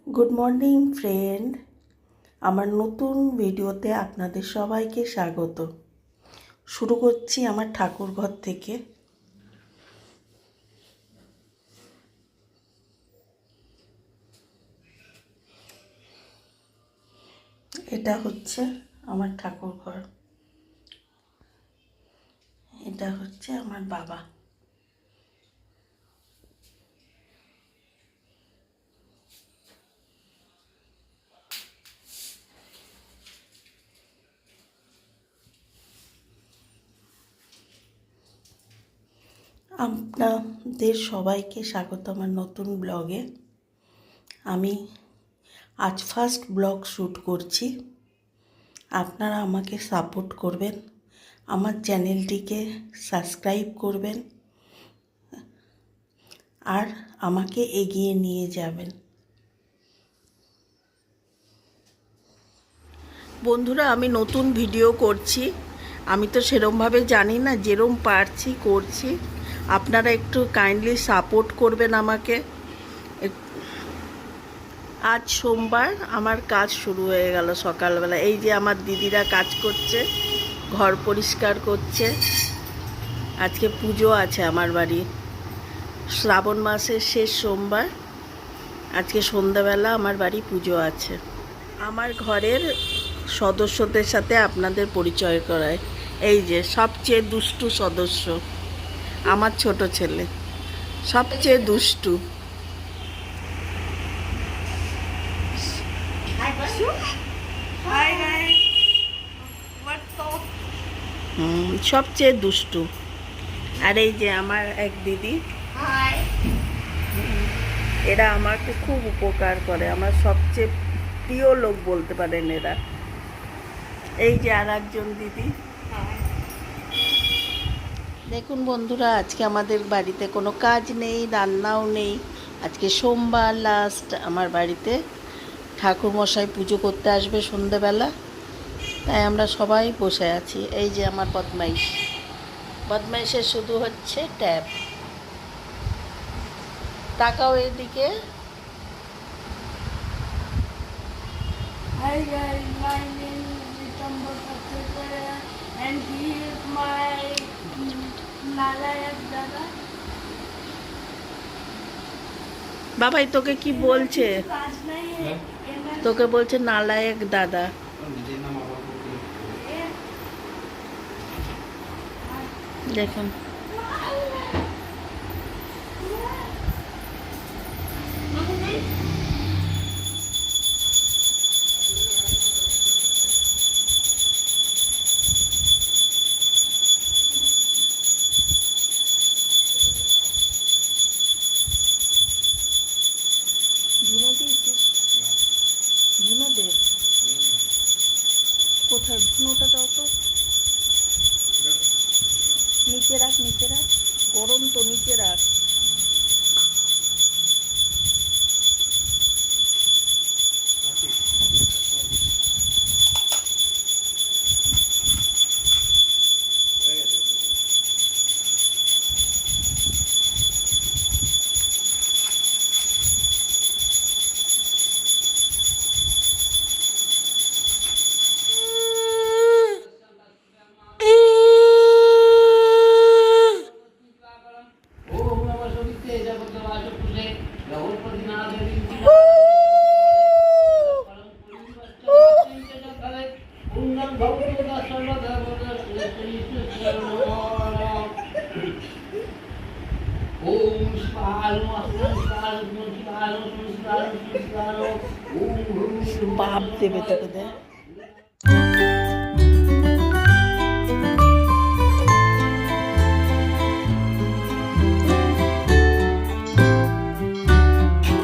Good morning friend, আমার নতুন ভিডিওতে আপনাদের সবাইকে স্বাগত। শুরু করছি আমার ঠাকুর ঘর থেকে। এটা হচ্ছে আমার ঠাকুর ঘর, এটা হচ্ছে আমার বাবা। আপনাদের সবাইকে স্বাগত আমার নতুন ব্লগে। আমি আজ ফার্স্ট ব্লগ শ্যুট করছি। আপনারা আমাকে সাপোর্ট করবেন, আমার চ্যানেলটিকে সাবস্ক্রাইব করবেন আর আমাকে এগিয়ে নিয়ে যাবেন। বন্ধুরা, আমি নতুন ভিডিও করছি, আমি তো সেরমভাবে জানি না, যেরম পারছি করছি। আপনারা একটু কাইন্ডলি সাপোর্ট করবেন আমাকে। আজ সোমবার, আমার কাজ শুরু হয়ে গেল সকালবেলা। এই যে আমার দিদিরা কাজ করছে, ঘর পরিষ্কার করছে। আজকে পুজো আছে আমার বাড়ি, শ্রাবণ মাসের শেষ সোমবার। আজকে সন্ধ্যাবেলা আমার বাড়ি পুজো আছে। আমার ঘরের সদস্যদের সাথে আপনাদের পরিচয় করায়। এই যে সবচেয়ে দুষ্টু সদস্য আমার ছোট ছেলে, সবচেয়ে দুষ্টু। সবচেয়ে দুষ্টু। আর এই যে আমার এক দিদি, এরা আমাকে খুব উপকার করে, আমার সবচেয়ে প্রিয় লোক বলতে পারেন এরা। এই যে আর একজন দিদি। দেখুন বন্ধুরা, আজকে আমাদের বাড়িতে কোনো কাজ নেই, রান্নাও নেই। আজকে সোমবার লাস্ট। আমার বাড়িতে ঠাকুরমশাই পুজো করতে আসবে সন্ধ্যেবেলা, তাই আমরা সবাই বসে আছি। এই যে আমার বদমাইশ, বদমাইশের শুধু হচ্ছে ট্যাব। তাকাও এদিকে। Hi guys, my name is Vitambha Satyakara and he is my Nalayak Dada. বাবাই তোকে কি বলছে? কাজ নাই তোকে বলছে নালায়েক দাদা। দেখুন ধুনো দিয়েছিস? ধুনো দে। কোথায় ধুনোটা? দাও তো, নিচে রাখ, নিচে রাখ, গরম তো, নিচে রাখ। বাপ দেবে তোকে, দে।